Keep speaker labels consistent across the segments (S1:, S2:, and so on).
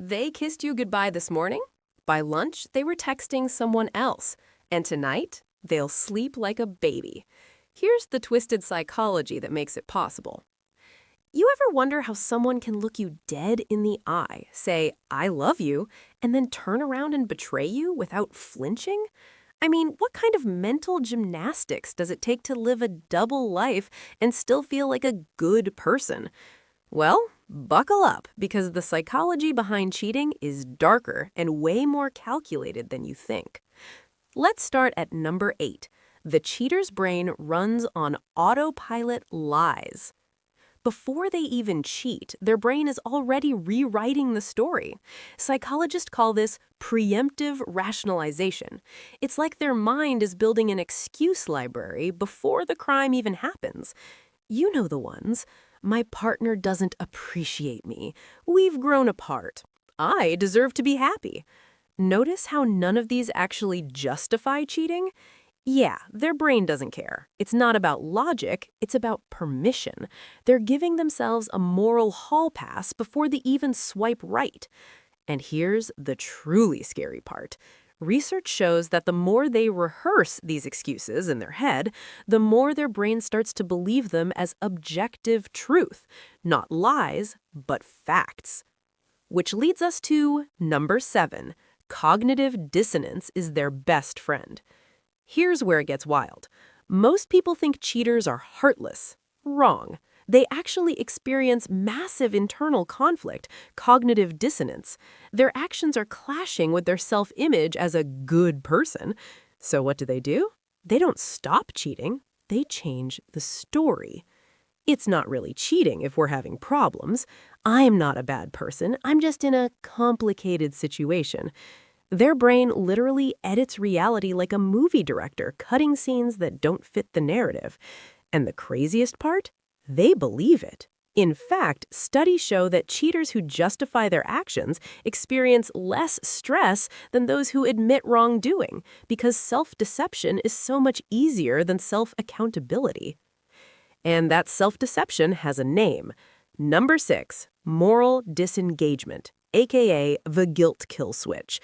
S1: They kissed you goodbye this morning. By lunch, they were texting someone else. And tonight, they'll sleep like a baby. Here's the twisted psychology that makes it possible. You ever wonder how someone can look you dead in the eye, say, "I love you," and then turn around and betray you without flinching? I mean, what kind of mental gymnastics does it take to live a double life and still feel like a good person? Well, buckle up, because the psychology behind cheating is darker and way more calculated than you think. Let's start at number 8. The cheater's brain runs on autopilot lies. Before they even cheat, their brain is already rewriting the story. Psychologists call this preemptive rationalization. It's like their mind is building an excuse library before the crime even happens. You know the ones. My partner doesn't appreciate me. We've grown apart. I deserve to be happy. Notice how none of these actually justify cheating? Yeah, their brain doesn't care. It's not about logic, it's about permission. They're giving themselves a moral hall pass before they even swipe right. And here's the truly scary part. Research shows that the more they rehearse these excuses in their head, the more their brain starts to believe them as objective truth, not lies, but facts. Which leads us to number 7. Cognitive dissonance is their best friend. Here's where it gets wild. Most people think cheaters are heartless. Wrong. They actually experience massive internal conflict, cognitive dissonance. Their actions are clashing with their self-image as a good person. So what do? They don't stop cheating. They change the story. It's not really cheating if we're having problems. I'm not a bad person. I'm just in a complicated situation. Their brain literally edits reality like a movie director, cutting scenes that don't fit the narrative. And the craziest part? They believe it. In fact, studies show that cheaters who justify their actions experience less stress than those who admit wrongdoing, because self-deception is so much easier than self-accountability. And that self-deception has a name. Number 6, moral disengagement, aka the guilt kill switch.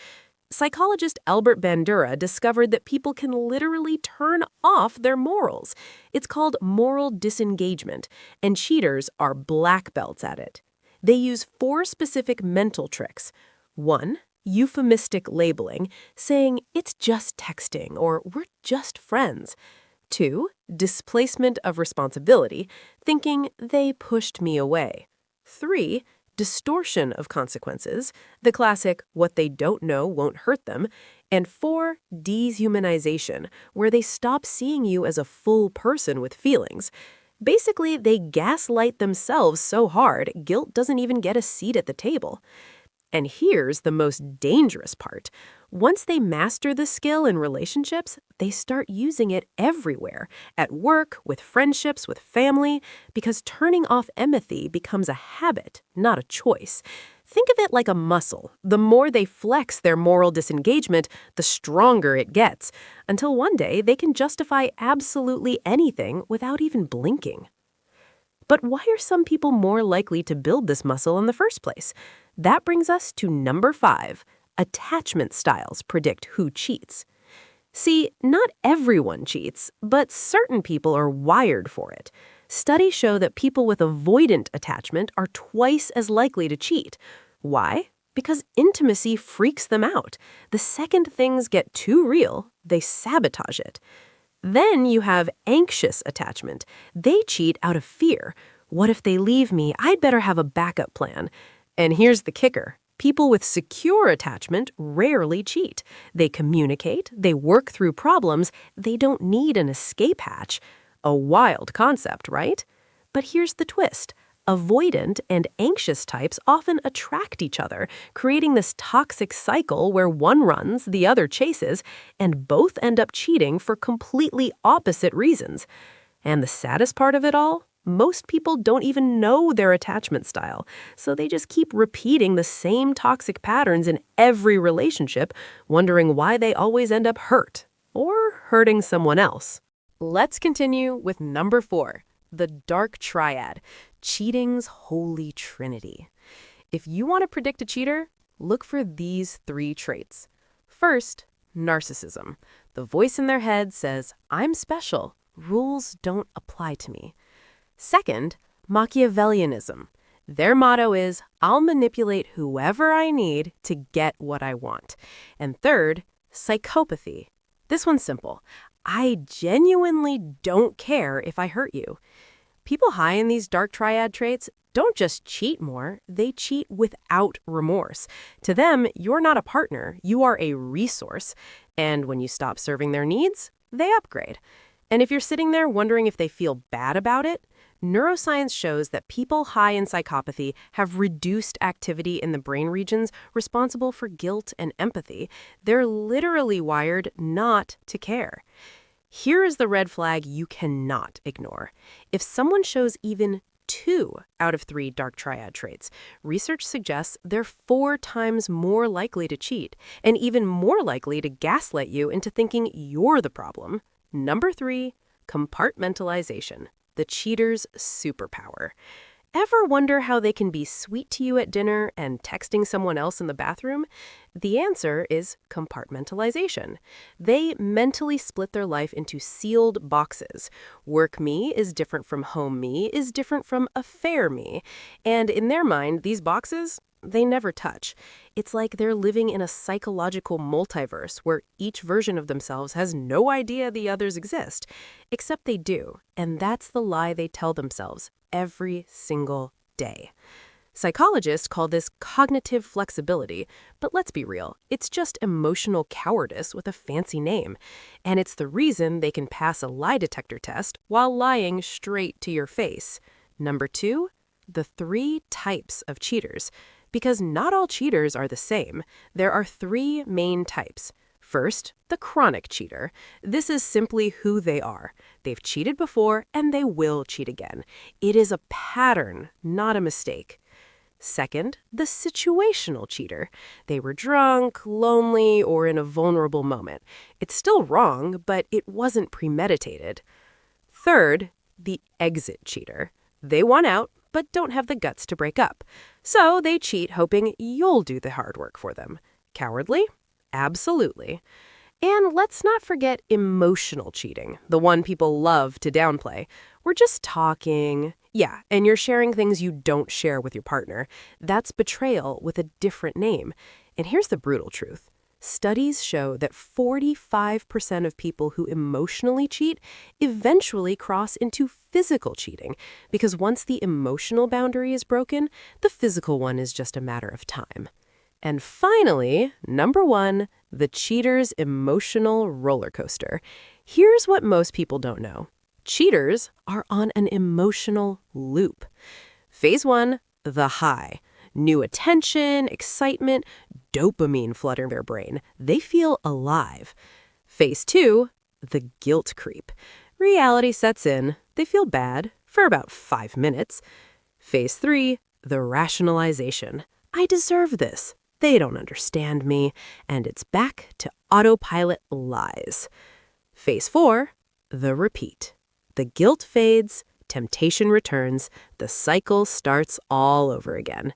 S1: Psychologist Albert Bandura discovered that people can literally turn off their morals. It's called moral disengagement, and cheaters are black belts at it. They use 4 specific mental tricks. 1, euphemistic labeling, saying it's just texting or we're just friends. 2, displacement of responsibility, thinking they pushed me away. 3, distortion of consequences, the classic what they don't know won't hurt them. And 4, dehumanization, where they stop seeing you as a full person with feelings. Basically, they gaslight themselves so hard, guilt doesn't even get a seat at the table. And here's the most dangerous part. Once they master the skill in relationships, they start using it everywhere, at work, with friendships, with family, because turning off empathy becomes a habit, not a choice. Think of it like a muscle. The more they flex their moral disengagement, the stronger it gets, until one day they can justify absolutely anything without even blinking. But why are some people more likely to build this muscle in the first place? That brings us to number 5. Attachment styles predict who cheats. See, not everyone cheats, but certain people are wired for it. Studies show that people with avoidant attachment are twice as likely to cheat. Why? Because intimacy freaks them out. The second things get too real, they sabotage it. Then you have anxious attachment. They cheat out of fear. What if they leave me? I'd better have a backup plan. And here's the kicker. People with secure attachment rarely cheat. They communicate, they work through problems, they don't need an escape hatch. A wild concept, right? But here's the twist. Avoidant and anxious types often attract each other, creating this toxic cycle where one runs, the other chases, and both end up cheating for completely opposite reasons. And the saddest part of it all? Most people don't even know their attachment style, so they just keep repeating the same toxic patterns in every relationship, wondering why they always end up hurt or hurting someone else. Let's continue with number 4, the Dark Triad, cheating's holy trinity. If you want to predict a cheater, look for these 3 traits. First, narcissism. The voice in their head says, "I'm special. Rules don't apply to me." Second, Machiavellianism. Their motto is, "I'll manipulate whoever I need to get what I want." And third, psychopathy. This one's simple. I genuinely don't care if I hurt you. People high in these dark triad traits don't just cheat more, they cheat without remorse. To them, you're not a partner, you are a resource. And when you stop serving their needs, they upgrade. And if you're sitting there wondering if they feel bad about it, neuroscience shows that people high in psychopathy have reduced activity in the brain regions responsible for guilt and empathy. They're literally wired not to care. Here is the red flag you cannot ignore. If someone shows even 2 out of 3 dark triad traits, research suggests they're 4 times more likely to cheat and even more likely to gaslight you into thinking you're the problem. Number 3, compartmentalization, the cheater's superpower. Ever wonder how they can be sweet to you at dinner and texting someone else in the bathroom? The answer is compartmentalization. They mentally split their life into sealed boxes. Work me is different from home me is different from affair me. And in their mind, these boxes, they never touch. It's like they're living in a psychological multiverse where each version of themselves has no idea the others exist. Except they do, and that's the lie they tell themselves every single day. Psychologists call this cognitive flexibility, but let's be real, it's just emotional cowardice with a fancy name. And it's the reason they can pass a lie detector test while lying straight to your face. Number 2, the 3 types of cheaters. Because not all cheaters are the same. There are 3 main types. First, the chronic cheater. This is simply who they are. They've cheated before and they will cheat again. It is a pattern, not a mistake. Second, the situational cheater. They were drunk, lonely, or in a vulnerable moment. It's still wrong, but it wasn't premeditated. Third, the exit cheater. They want out, but don't have the guts to break up. So they cheat hoping you'll do the hard work for them. Cowardly? Absolutely. And let's not forget emotional cheating, the one people love to downplay. We're just talking. Yeah, and you're sharing things you don't share with your partner. That's betrayal with a different name. And here's the brutal truth. Studies show that 45% of people who emotionally cheat eventually cross into physical cheating, because once the emotional boundary is broken, the physical one is just a matter of time. And finally, number 1, the cheater's emotional roller coaster. Here's what most people don't know. Cheaters are on an emotional loop. Phase 1, the high. New attention, excitement, dopamine flutter their brain. They feel alive. Phase 2, the guilt creep. Reality sets in. They feel bad for about 5 minutes. Phase 3, the rationalization. I deserve this. They don't understand me. And it's back to autopilot lies. Phase 4, the repeat. The guilt fades, temptation returns, the cycle starts all over again.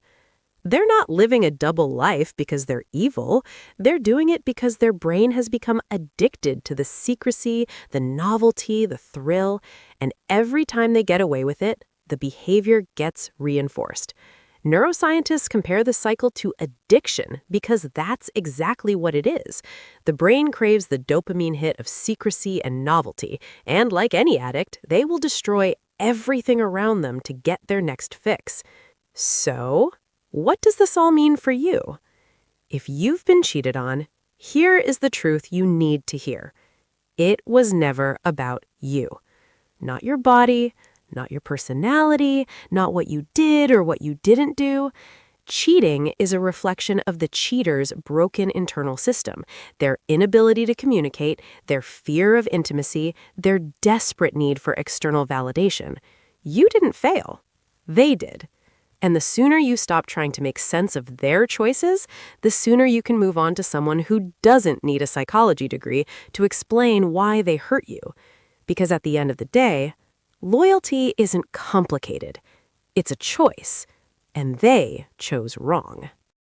S1: They're not living a double life because they're evil. They're doing it because their brain has become addicted to the secrecy, the novelty, the thrill, and every time they get away with it, the behavior gets reinforced. Neuroscientists compare the cycle to addiction because that's exactly what it is. The brain craves the dopamine hit of secrecy and novelty, and like any addict, they will destroy everything around them to get their next fix. So, what does this all mean for you? If you've been cheated on, here is the truth you need to hear. It was never about you. Not your body, not your personality, not what you did or what you didn't do. Cheating is a reflection of the cheater's broken internal system, their inability to communicate, their fear of intimacy, their desperate need for external validation. You didn't fail. They did. And the sooner you stop trying to make sense of their choices, the sooner you can move on to someone who doesn't need a psychology degree to explain why they hurt you. Because at the end of the day, loyalty isn't complicated. It's a choice, and they chose wrong.